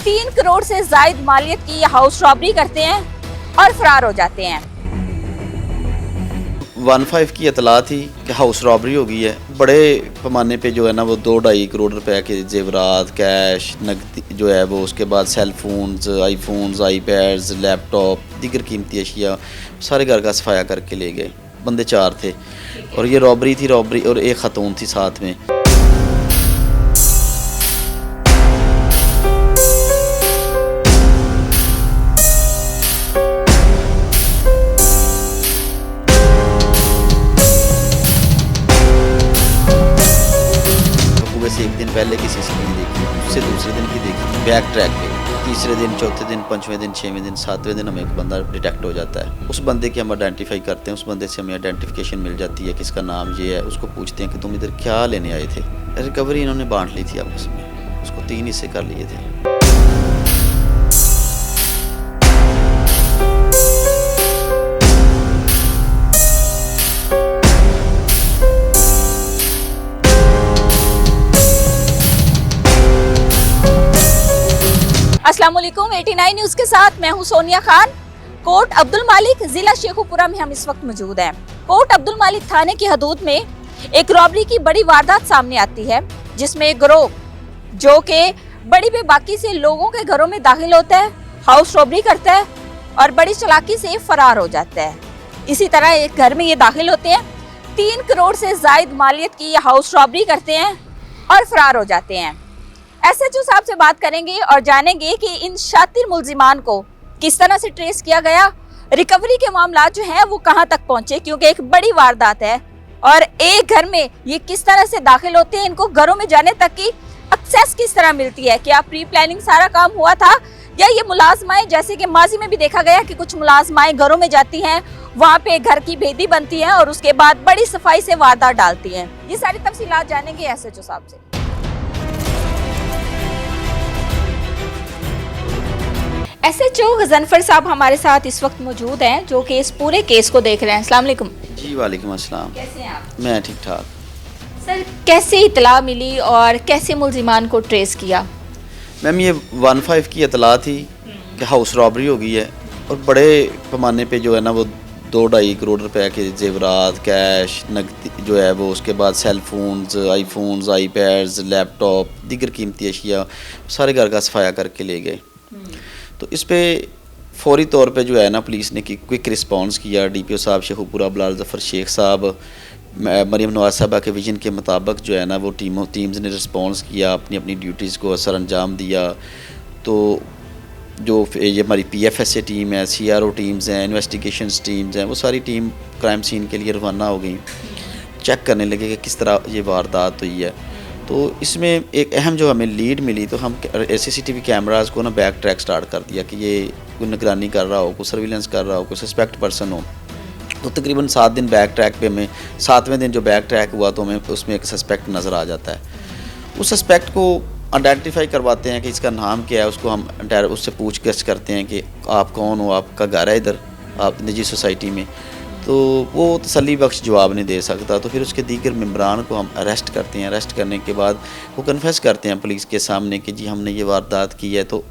3 करोड़ से जायद मालियत की हाउस रॉबरी करते हैं और फरार हो जाते हैं। 15 की इतला थी कि हाउस रॉबरी हो गई है। बड़े पैमाने पे जो है ना वो 2-2.5 करोड़ रुपए के जेवरात, कैश, नकदी जो है वो, उसके बाद cell phones, iPhones, iPads, laptop, दीगर कीमती अशिया सारे घर का सफाया करके ले गए। बंदे 4 थे और ये रॉबरी थी और एक खतून थी साथ में। से एक दिन पहले की सीसीटीवी देखी, उससे दूसरे दिन की देखी, बैक ट्रैक पे तीसरे दिन, चौथे दिन, 5वें दिन, 6वें दिन, 7वें दिन हमें एक बंदा डिटेक्ट हो जाता है। उस बंदे की हम आइडेंटिफाई करते हैं, उस बंदे से हमें आइडेंटिफिकेशन मिल जाती है कि इसका नाम ये है। उसको पूछते हैं कि तुम इधर क्या लेने आए थे। रिकवरी इन्होंने बांट ली थी आपस में, उसको 3 हिस्से कर लिए थे। अस्सलाम वालेकुम, 89 न्यूज़ के साथ मैं हूं सोनिया खान। कोट अब्दुल मालिक, जिला शेखुपुरा में हम इस वक्त मौजूद हैं। कोट अब्दुल मालिक थाने की हदूद में एक रॉबरी की बड़ी वारदात सामने आती है, जिसमें एक गिरोह जो कि बड़ी बेबाकी से लोगों के घरों में दाखिल होता है, हाउस रॉबरी करता है और बड़ी चालाकी से फरार हो जाता है। इसी तरह एक घर में ये दाखिल होते हैं, 3 करोड़ से जायद मालियत की हाउस रॉबरी करते हैं और फरार हो जाते हैं। एसएचओ साहब से बात करेंगे और जानेंगे कि इन शातिर मुलजिमान को किस तरह से ट्रेस किया गया, रिकवरी के मामला जो हैं वो कहां तक पहुंचे, क्योंकि एक बड़ी वारदात है और एक घर में ये किस तरह से दाखिल होते हैं, इनको घरों में जाने तक की एक्सेस किस तरह मिलती है, क्या प्री प्लानिंग सारा काम हुआ था या ये मुलाजमाएं, जैसे कि माजी में भी देखा गया कि कुछ मुलाजमाएं घरों में जाती हैं, वहाँ पे घर की भेदी बनती है और उसके बाद बड़ी सफाई से वारदात डालती हैं। ये सारी तफसीलात जानेंगे एसएचओ साहब से। एसएचओ गजनफर साहब हमारे साथ इस वक्त मौजूद हैं, जो कि इस पूरे केस को देख रहे हैं। अस्सलाम वालेकुम। जी वालेकुम अस्सलाम। कैसे हैं आप? मैं ठीक ठाक। सर, कैसे इतला मिली और कैसे मुलजिमान को ट्रेस किया? मैम ये 15 की इतला थी कि हाउस रॉबरी हो गई है और बड़े पैमाने पे जो है ना वो 2-2.5 करोड़ रुपए के जेवरात, कैश, नकदी जो है वो, उसके बाद cell phones, iPhones, iPads, laptop, दीगर कीमती अशिया सारे घर का सफाया करके ले गए। तो इस पे फौरी तौर पे जो है ना पुलिस ने क्विक रिस्पांस किया। डीपीओ साहब शेखुपुरा बिलाल ज़फ़र शेख साहब, मरियम नवाज साहबा के विजन के मुताबिक जो है ना वो टीम्स ने रिस्पांस किया, अपनी अपनी ड्यूटीज़ को असर अंजाम दिया। तो जो ये हमारी PFSA टीम है, CRO टीम्स हैं, इन्वेस्टिगेशंस टीम्स हैं, वो सारी टीम क्राइम सीन के लिए रवाना हो गई, चेक करने लगे कि किस तरह ये वारदात हुई है। तो इसमें एक अहम जो हमें लीड मिली, तो हम CCTV कैमरास को ना बैक ट्रैक स्टार्ट कर दिया कि ये कोई निगरानी कर रहा हो, कोई सर्विलेंस कर रहा हो, कोई सस्पेक्ट पर्सन हो। तो तकरीबन 7 दिन बैक ट्रैक पे हमें, 7वें दिन जो बैक ट्रैक हुआ तो हमें उसमें एक सस्पेक्ट नज़र आ जाता है। उस सस्पेक्ट को आइडेंटिफाई करवाते हैं कि इसका नाम क्या है, उसको हम उससे पूछगिछ करते हैं कि आप कौन हो, आपका घर है इधर आप निजी सोसाइटी में। तो वो तसल्ली बख्श जवाब नहीं दे सकता, तो फिर उसके दीगर मेम्बरान को हम अरेस्ट करते हैं। अरेस्ट करने के बाद वो कन्फेस करते हैं पुलिस के सामने कि जी हमने ये वारदात की है। तो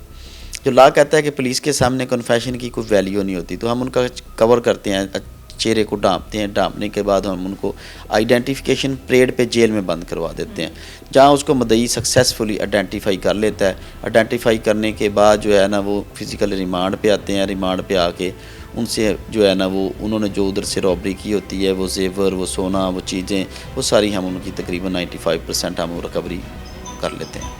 जो लॉ कहता है कि पुलिस के सामने कन्फेशन की कोई वैल्यू नहीं होती, तो हम उनका कवर करते हैं, चेहरे को ढांपते हैं। ढांपने के बाद हम उनको आइडेंटिफिकेशन परेड पे जेल में बंद करवा देते हैं, जहाँ उसको मुद्दई सक्सेसफुली आइडेंटिफाई कर लेता है। आइडेंटिफाई करने के बाद जो है ना वो फिज़िकल रिमांड पे आते हैं। रिमांड पे आके उनसे जो है ना वो उन्होंने जो उधर से रॉबरी की होती है, वो जेवर, वो सोना, वो चीज़ें, वो सारी हम उनकी तकरीबन 95% हम रिकवरी कर लेते हैं।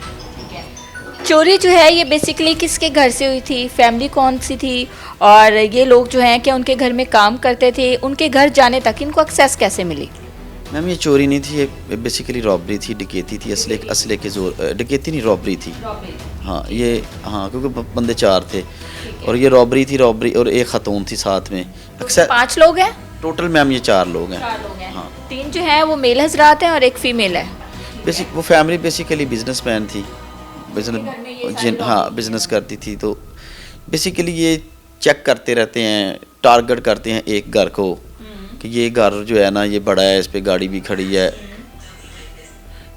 चोरी जो है ये बेसिकली किसके घर से हुई थी, फैमिली कौन सी थी और ये लोग जो हैं कि उनके घर में काम करते थे, उनके घर जाने तक इनको एक्सेस कैसे मिली? मैम ये चोरी नहीं थी, ये बेसिकली रॉबरी थी, डकैती थी। असले के जोर, डकैती नहीं रॉबरी थी। हाँ ये, हाँ क्योंकि बंदे 4 थे और ये रॉबरी थी और एक खतून थी साथ में। अक्सर 5 लोग हैं टोटल? मैम ये 4 लोग हैं। हाँ, 3 जो हैं वो मेल हजरात हैं और एक फीमेल है। वो फैमिली बेसिकली बिजनेसमैन थी, बिजनेस करती थी। तो बेसिकली ये चेक करते रहते हैं, टारगेट करते हैं एक घर को कि ये घर जो है ना ये बड़ा है, इस पे गाड़ी भी खड़ी है,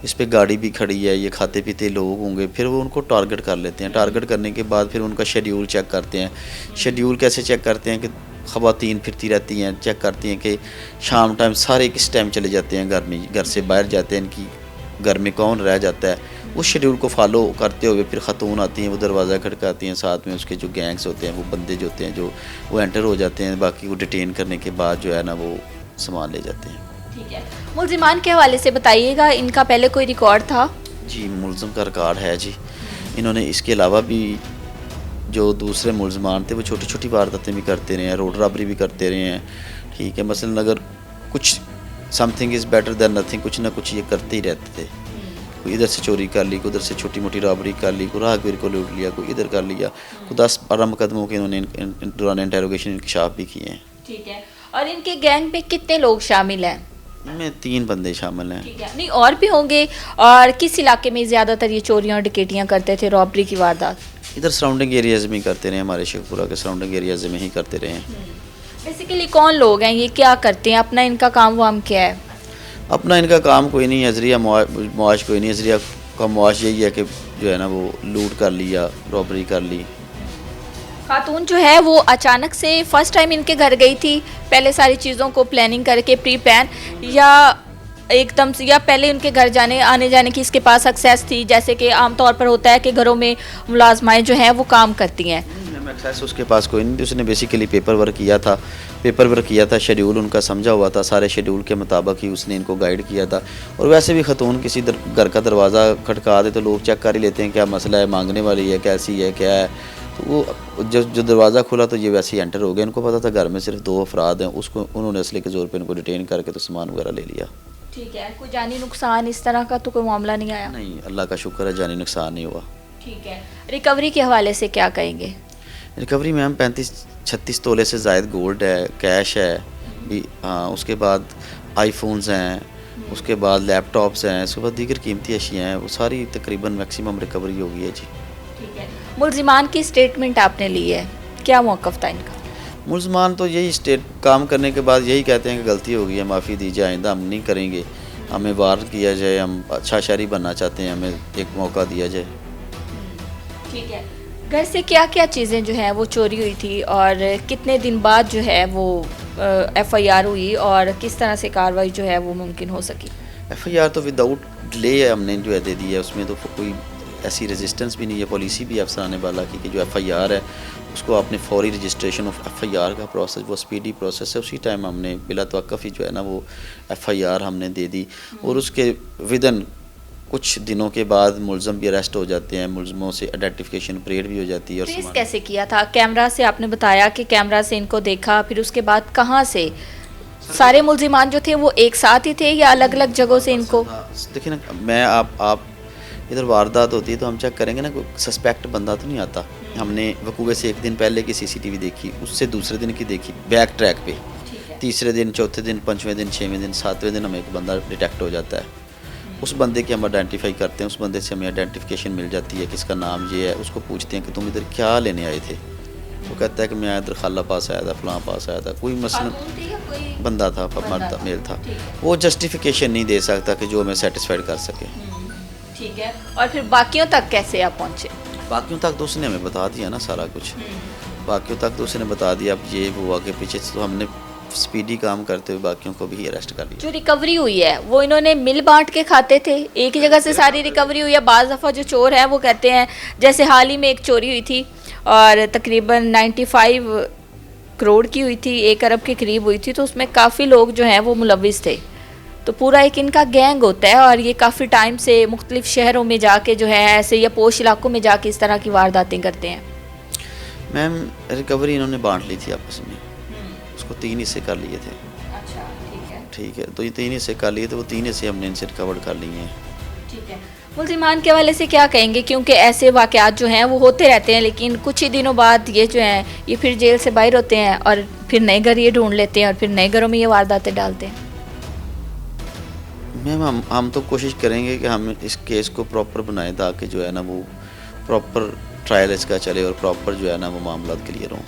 इस पे गाड़ी भी खड़ी है, ये खाते पीते लोग होंगे, फिर वो उनको टारगेट कर लेते हैं। टारगेट करने के बाद फिर उनका शेड्यूल चेक करते हैं। शेड्यूल कैसे चेक करते हैं कि ख़वातीन फिरती रहती हैं, चेक करती हैं कि शाम टाइम सारे किस टाइम चले जाते हैं घर में, घर से बाहर जाते हैं, इनकी घर में कौन रह जाता है। उस शेड्यूल को फॉलो करते हुए फिर ख़तून आती हैं, वो दरवाज़ा खटकाती हैं, साथ में उसके जो गैंग्स होते हैं, वो बंदे जो होते हैं जो वो एंटर हो जाते हैं, बाकी को डिटेन करने के बाद जो है ना वो सामान ले जाते हैं। ठीक है, मुलजिमान के हवाले से बताइएगा, इनका पहले कोई रिकॉर्ड था? जी, मुलज़म का रिकॉर्ड है जी। इन्होंने इसके अलावा भी जो दूसरे मुलज़मान थे वो छोटी छोटी वारदातें भी करते रहे हैं, रोड रॉबरी भी करते रहे हैं। ठीक है, मसलन अगर कुछ something is better than nothing, कुछ ना कुछ ये करते ही रहते थे। कोई इधर से चोरी कर ली, कोई उधर से छोटी मोटी रॉबरी कर ली, कोई राहगीर को लूट लिया, कोई इधर कर लिया। कोई 10-12 मुकदमों के इन्होंने दौरान इंटेरोगेशन इंकशाफ भी किए हैं। ठीक है, और इनके गैंग में कितने लोग शामिल हैं? इनमें 3 बंदे शामिल हैं। ठीक है, नहीं और भी होंगे। और किस इलाके में ज़्यादातर ये चोरियाँ और डकैतियाँ करते थे, रॉबरी की वारदात? इधर सराउंडिंग एरियाज़ में ही करते रहे, हमारे शेखपुरा के सराउंडिंग एरियाज़ में ही करते रहे हैं। बेसिकली कौन लोग हैं, ये क्या करते हैं, अपना इनका काम वाम क्या है? अपना इनका काम कोई नहीं है, ज़रिया मुआश कोई नहीं है। ज़रिया का मुआश यही है कि जो है ना वो लूट कर लिया, रॉबरी कर ली। खातून जो है वो अचानक से फर्स्ट टाइम इनके घर गई थी, पहले सारी चीज़ों को प्लानिंग करके प्री प्लान, या एकदम से, या पहले उनके घर जाने आने जाने की इसके पास सक्सेस थी, जैसे कि आमतौर पर होता है कि घरों में मुलाजमाएँ जो हैं वो काम करती हैं? एक्सेस उसके पास कोई नहीं थी। उसने बेसिकली पेपर वर्क किया था, शेड्यूल उनका समझा हुआ था, सारे शेड्यूल के मुताबिक ही उसने इनको गाइड किया था। और वैसे भी खतून किसी घर का दरवाज़ा खटका दे तो लोग चेक कर ही लेते हैं क्या मसला है, मांगने वाली है, कैसी है, क्या है। तो वो जो दरवाज़ा खुला तो ये वैसे ही एंटर हो गया। इनको पता था घर में सिर्फ 2 अफराद हैं, उसको उन्होंने असले के ज़ोर पर इनको डिटेन करके तो सामान वगैरह ले लिया। ठीक है, कोई जानी नुकसान इस तरह का तो कोई मामला नहीं आया? नहीं, अल्लाह का शुक्र है, जानी नुकसान नहीं हुआ। ठीक है, रिकवरी के हवाले से क्या कहेंगे? रिकवरी में हम 35-36 तोले से ज़ायद गोल्ड है, कैश है भी, हाँ। उसके बाद आईफोन्स हैं, उसके बाद लैपटॉप्स हैं, उसके बाद दीगर कीमती अशियाँ हैं, वो सारी तकरीबन मैक्सिमम रिकवरी हो गई है जी। ठीक है, मुलजिमान की स्टेटमेंट आपने ली है, क्या मौक़िफ़ था इनका? मुलजमान तो यही काम करने के बाद यही कहते हैं कि गलती हो गई है, माफ़ी दीजिए, आइंदा हम नहीं करेंगे, हमें वार किया जाए, हम अच्छा शहरी बनना चाहते हैं, हमें एक मौका दिया जाए। ठीक है, घर से क्या क्या चीज़ें जो हैं वो चोरी हुई थी, और कितने दिन बाद जो है वो FIR हुई, और किस तरह से कार्रवाई जो है वो मुमकिन हो सकी? FIR तो विदाउट डिले हमने जो है दे दी है, उसमें तो कोई ऐसी रेजिस्टेंस भी नहीं है। पॉलिसी भी अफसराने वाला की कि जो FIR है उसको आपने फौरी रजिस्ट्रेशन ऑफ FIR का प्रोसेस, वो स्पीडी प्रोसेस है, उसी टाइम हमने बिला तवक्कुफ़ ही जो है ना वो FIR हमने दे दी। और उसके विदन कुछ दिनों के बाद मुलज़म भी अरेस्ट हो जाते हैं, मुलज़मों से आइडेंटिफिकेशन परेड भी हो जाती है। और ट्रेस कैसे किया था? कैमरा से आपने बताया कि कैमरा से इनको देखा, फिर उसके बाद कहाँ से सारे मुलजिमान जो थे वो एक साथ ही थे या अलग अलग जगहों से इनको? देखिए ना, मैं आप इधर वारदात होती है तो हम चेक करेंगे ना, कोई सस्पेक्ट बंदा तो नहीं आता। हमने वकूए से 1 दिन पहले की CCTV देखी, उससे दूसरे दिन की देखी बैक ट्रैक पे, तीसरे दिन, चौथे दिन, 5वें दिन, 6वें दिन, 7वें दिन हमें एक बंदा डिटेक्ट हो जाता है। उस बंदे की हम आइडेंटिफाई करते हैं, उस बंदे से हमें आइडेंटिफिकेशन मिल जाती है कि इसका नाम ये है। उसको पूछते हैं कि तुम इधर क्या लेने आए थे, वो कहता है कि मैं इधर खाला पास आया था, फलां पास आया था। कोई मसलन बंदा था, मर्द मेल था, वो जस्टिफिकेशन नहीं दे सकता कि जो हमें सेटिस्फाइड कर सके। ठीक है, और फिर बाकियों तक कैसे आप पहुँचे? बाकियों तक तो उसने हमें बता दिया ना सारा कुछ, बाकियों तक तो उसने बता दिया। अब ये वो आगे पीछे तो हमने स्पीडी काम करते हुए बाकियों को भी अरेस्ट कर लिया। जो रिकवरी हुई है वो इन्होंने मिल बांट के खाते थे, एक ही जगह से सारी रिकवरी हुई है? बाज़ दफ़ा जो चोर हैं वो कहते हैं, जैसे हाल ही में एक चोरी हुई थी और तकरीबन 95 करोड़ की हुई थी, 1 अरब के करीब हुई थी, तो उसमें काफ़ी लोग जो हैं वो मुलविस थे। तो पूरा एक इनका गैंग होता है और ये काफ़ी टाइम से मुख्तलिफ शहरों में जाके जो है ऐसे या पोश इलाकों में जाके इस तरह की वारदातें करते हैं। मैम, रिकवरी इन्होंने बांट ली थी आपस में, उसको 3 हिस्से कर लिए थे। अच्छा, ठीक है, तो ये 3 हिस्से कर लिए थे, वो 3 हिस्से हमने इनसे रिकवर कर लिए हैं। ठीक है, मुलजिमान के हवाले से क्या कहेंगे? क्योंकि ऐसे वाक़यात जो हैं वो होते रहते हैं, लेकिन कुछ ही दिनों बाद ये जो हैं ये फिर जेल से बाहर होते हैं और फिर नए घर ये ढूंढ लेते हैं और फिर नए घरों में ये वारदातें डालते हैं। मैम, हम तो कोशिश करेंगे कि हम इस केस को प्रॉपर बनाएं ताकि जो है ना वो प्रॉपर ट्रायल इसका चले और प्रॉपर जो है ना वो मामला क्लियर हों।